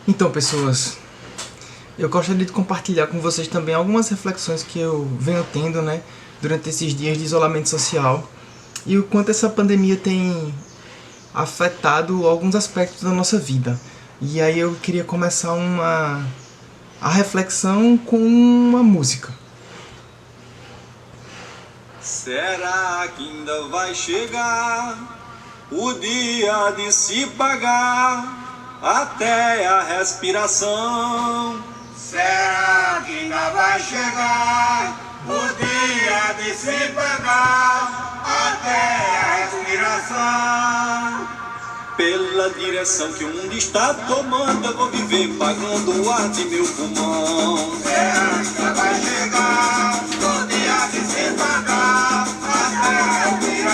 Então, pessoas, eu gostaria de compartilhar com vocês também algumas reflexões que eu venho tendo, durante esses dias de isolamento social e o quanto essa pandemia tem afetado alguns aspectos da nossa vida. E aí eu queria começar a reflexão com uma música. Será que ainda vai chegar o dia de se pagar até a respiração? Será que ainda vai chegar o dia de se pagar até a respiração? Pela direção que o mundo está tomando, eu vou viver pagando o ar de meu pulmão. Será que ainda vai chegar o dia de se pagar até a respiração?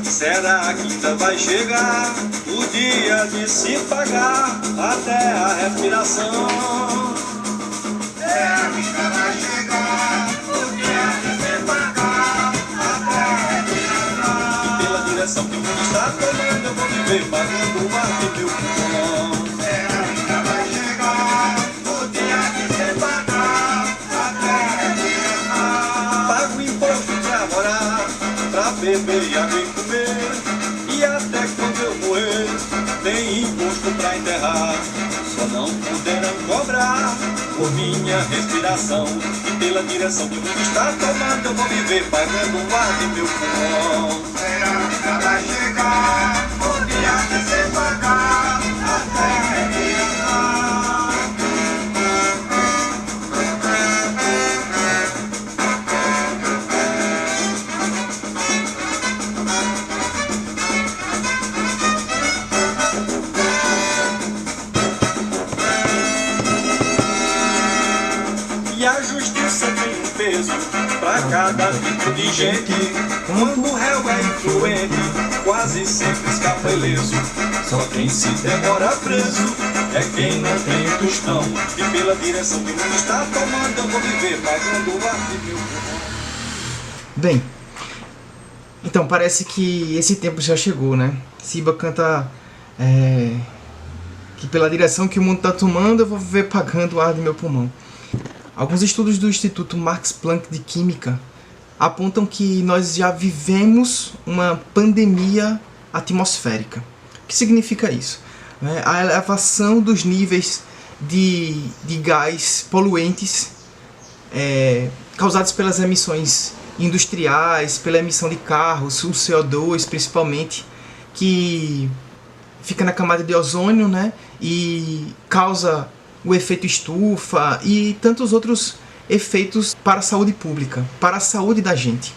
Será que ainda vai chegar o dia de se pagar até a respiração? Será que ainda vai chegar o dia de se pagar até a respiração? Pela direção que o mundo está tomando, eu vou viver pagando o ar de meu pulmão. Será que ainda vai chegar o dia de se pagar até a respiração? Pago imposto pra morar, pra beber e a comer. E até quando eu morrer, tem imposto pra enterrar. Só não poderão cobrar por minha respiração. E pela direção que o mundo está tomando, eu vou viver pagando o ar de meu pulmão. Será que ainda vai chegar o dia de se pagar até a respiração? E a justiça tem um peso pra cada tipo de gente. Quando o réu é influente, quase sempre escapa ileso. Só quem se demora preso é quem não tem tostão. E pela direção que o mundo está tomando, eu vou viver pagando o ar de meu pulmão. Bem, então parece que esse tempo já chegou, né? Siba canta que pela direção que o mundo está tomando, eu vou viver pagando o ar do meu pulmão. Alguns estudos do Instituto Max Planck de Química apontam que nós já vivemos uma pandemia atmosférica. O que significa isso? A elevação dos níveis de gás poluentes causados pelas emissões industriais, pela emissão de carros, o CO2 principalmente, que fica na camada de ozônio, e causa o efeito estufa e tantos outros efeitos para a saúde pública, para a saúde da gente,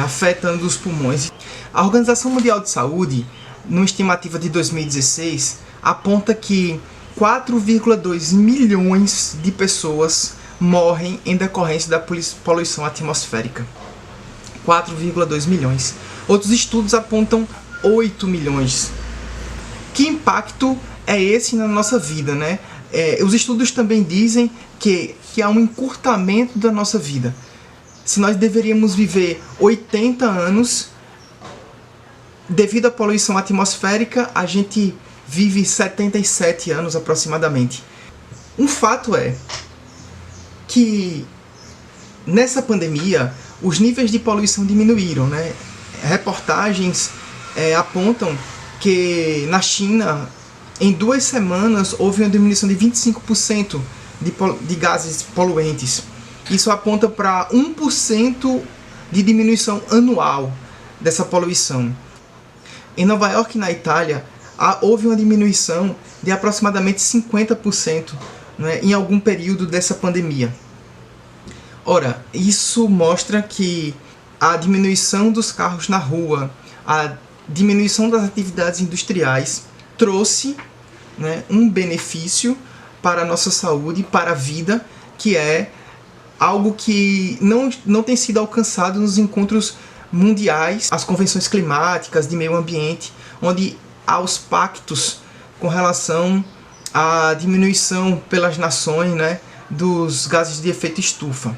afetando os pulmões. A Organização Mundial de Saúde, numa estimativa de 2016, aponta que 4,2 milhões de pessoas morrem em decorrência da poluição atmosférica. 4,2 milhões. Outros estudos apontam 8 milhões. Que impacto é esse na nossa vida, os estudos também dizem que há um encurtamento da nossa vida. Se nós deveríamos viver 80 anos, devido à poluição atmosférica, a gente vive 77 anos aproximadamente. Um fato é que nessa pandemia os níveis de poluição diminuíram, Reportagens apontam que na China, em 2 semanas, houve uma diminuição de 25% de gases poluentes. Isso aponta para 1% de diminuição anual dessa poluição. Em Nova York, na Itália, houve uma diminuição de aproximadamente 50% em algum período dessa pandemia. Ora, isso mostra que a diminuição dos carros na rua, a diminuição das atividades industriais trouxe um benefício para a nossa saúde, para a vida, que é algo que não tem sido alcançado nos encontros mundiais, as convenções climáticas de meio ambiente, onde aos pactos com relação à diminuição pelas nações, né, dos gases de efeito estufa.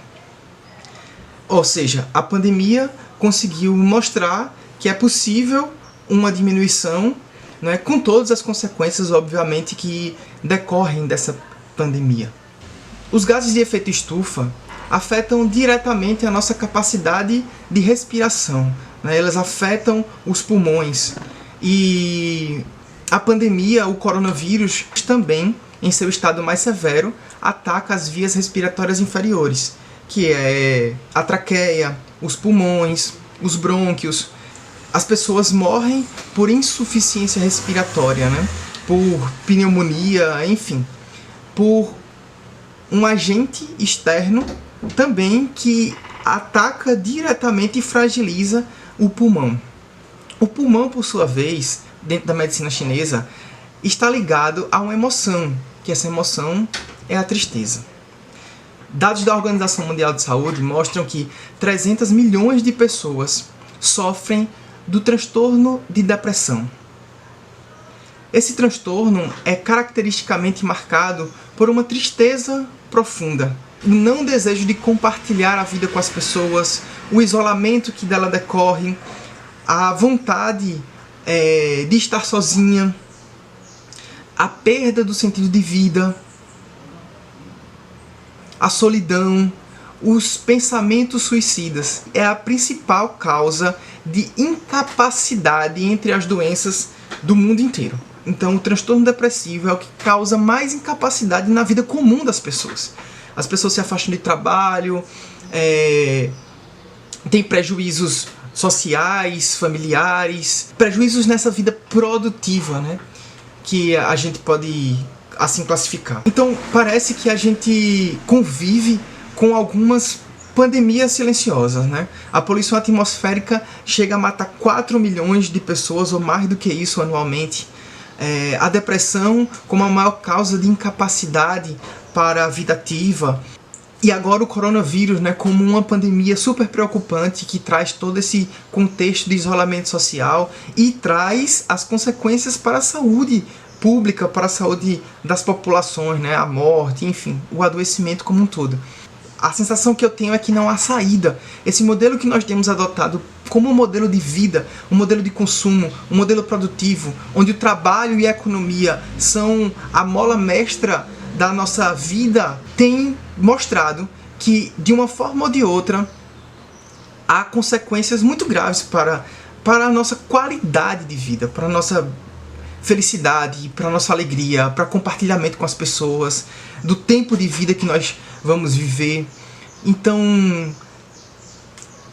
Ou seja, a pandemia conseguiu mostrar que é possível uma diminuição, né, com todas as consequências, obviamente, que decorrem dessa pandemia. Os gases de efeito estufa afetam diretamente a nossa capacidade de respiração, né? Elas afetam os pulmões. E a pandemia, o coronavírus, também, em seu estado mais severo, ataca as vias respiratórias inferiores, que é a traqueia, os pulmões, os brônquios. As pessoas morrem por insuficiência respiratória, né? Por pneumonia, enfim, por um agente externo também que ataca diretamente e fragiliza o pulmão. O pulmão, por sua vez, dentro da medicina chinesa, está ligado a uma emoção, que essa emoção é a tristeza. Dados da Organização Mundial de Saúde mostram que 300 milhões de pessoas sofrem do transtorno de depressão. Esse transtorno é caracteristicamente marcado por uma tristeza profunda, o não desejo de compartilhar a vida com as pessoas, o isolamento que dela decorre, a vontade de estar sozinha, a perda do sentido de vida, a solidão, os pensamentos suicidas. É a principal causa de incapacidade entre as doenças do mundo inteiro. Então, o transtorno depressivo é o que causa mais incapacidade na vida comum das pessoas. As pessoas se afastam de trabalho, têm prejuízos sociais, familiares, prejuízos nessa vida produtiva, né? Que a gente pode assim classificar. Então, parece que a gente convive com algumas pandemias silenciosas, né? A poluição atmosférica chega a matar 4 milhões de pessoas, ou mais do que isso, anualmente. A depressão como a maior causa de incapacidade para a vida ativa. E agora o coronavírus, né, como uma pandemia super preocupante que traz todo esse contexto de isolamento social e traz as consequências para a saúde pública, para a saúde das populações, né, a morte, enfim, o adoecimento como um todo. A sensação que eu tenho é que não há saída. Esse modelo que nós temos adotado como um modelo de vida, um modelo de consumo, um modelo produtivo, onde o trabalho e a economia são a mola mestra da nossa vida, tem mostrado que, de uma forma ou de outra, há consequências muito graves para a nossa qualidade de vida, para a nossa felicidade, para a nossa alegria, para compartilhamento com as pessoas, do tempo de vida que nós vamos viver. Então,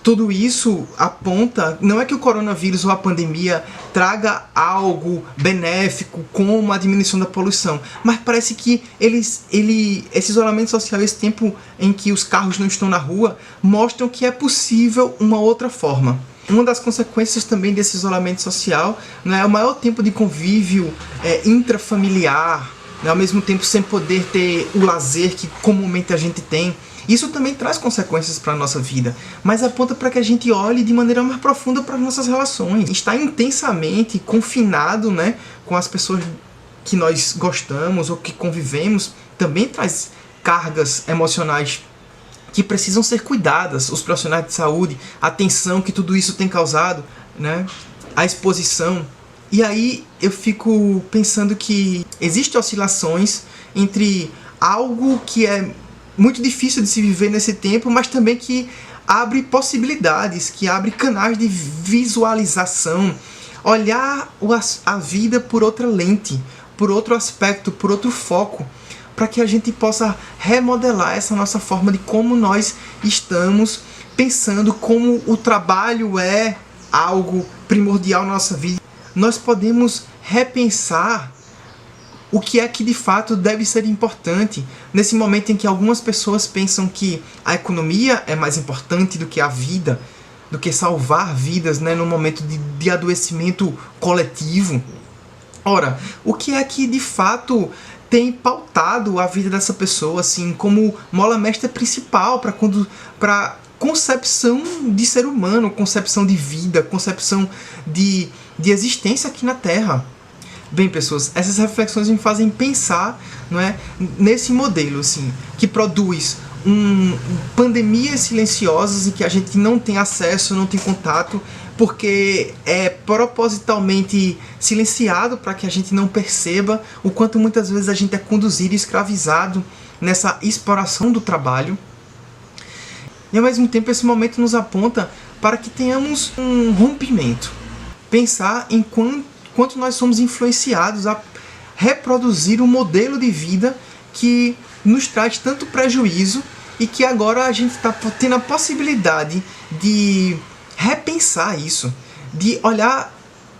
tudo isso aponta, não é que o coronavírus ou a pandemia traga algo benéfico como a diminuição da poluição, mas parece que esse isolamento social, esse tempo em que os carros não estão na rua, mostram que é possível uma outra forma. Uma das consequências também desse isolamento social, né, é o maior tempo de convívio intrafamiliar, né, ao mesmo tempo sem poder ter o lazer que comumente a gente tem. Isso também traz consequências para a nossa vida, mas aponta para que a gente olhe de maneira mais profunda para as nossas relações. Estar intensamente confinado, né, com as pessoas que nós gostamos ou que convivemos também traz cargas emocionais que precisam ser cuidadas. Os profissionais de saúde, a tensão que tudo isso tem causado, né, a exposição. E aí eu fico pensando que existem oscilações entre algo que é muito difícil de se viver nesse tempo, mas também que abre possibilidades, que abre canais de visualização, olhar a vida por outra lente, por outro aspecto, por outro foco, para que a gente possa remodelar essa nossa forma de como nós estamos pensando, como o trabalho é algo primordial na nossa vida. Nós podemos repensar o que é que de fato deve ser importante nesse momento em que algumas pessoas pensam que a economia é mais importante do que a vida, do que salvar vidas, né, num momento de adoecimento coletivo. Ora, o que é que de fato tem pautado a vida dessa pessoa assim como mola mestra principal para concepção de ser humano, concepção de vida, concepção de existência aqui na Terra? Bem, pessoas, essas reflexões me fazem pensar, não é, nesse modelo assim, que produz pandemias silenciosas em que a gente não tem acesso, não tem contato, porque é propositalmente silenciado para que a gente não perceba o quanto muitas vezes a gente é conduzido e escravizado nessa exploração do trabalho. E ao mesmo tempo esse momento nos aponta para que tenhamos um rompimento. Pensar em quanto nós somos influenciados a reproduzir um modelo de vida que nos traz tanto prejuízo e que agora a gente está tendo a possibilidade de repensar isso, de olhar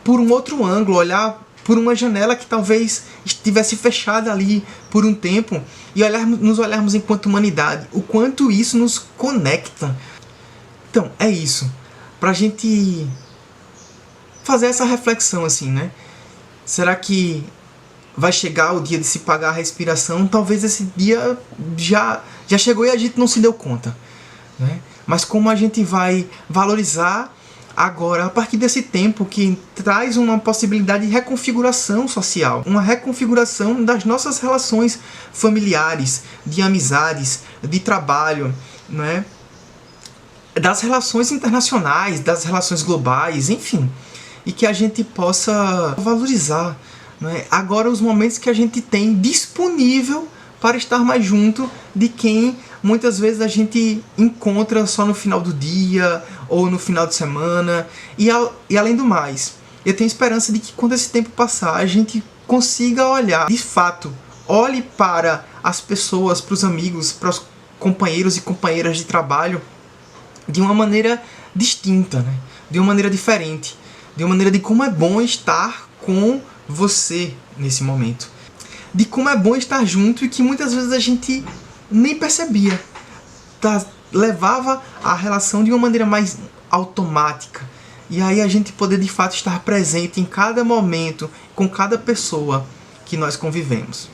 por um outro ângulo, olhar por uma janela que talvez estivesse fechada ali por um tempo e nos olharmos enquanto humanidade, o quanto isso nos conecta. Então, é isso. Pra gente fazer essa reflexão assim, né? Será que vai chegar o dia de se pagar a respiração? Talvez esse dia já chegou e a gente não se deu conta, né? Mas como a gente vai valorizar agora, a partir desse tempo que traz uma possibilidade de reconfiguração social, uma reconfiguração das nossas relações familiares, de amizades, de trabalho, né? Das relações internacionais, das relações globais, enfim, e que a gente possa valorizar, né, agora os momentos que a gente tem disponível para estar mais junto de quem muitas vezes a gente encontra só no final do dia ou no final de semana. E além do mais, eu tenho esperança de que quando esse tempo passar a gente consiga olhar, de fato, olhe para as pessoas, para os amigos, para os companheiros e companheiras de trabalho de uma maneira distinta, né? De uma maneira diferente, de uma maneira de como é bom estar com você nesse momento, de como é bom estar junto e que muitas vezes a gente nem percebia, levava a relação de uma maneira mais automática, e aí a gente poder de fato estar presente em cada momento, com cada pessoa que nós convivemos.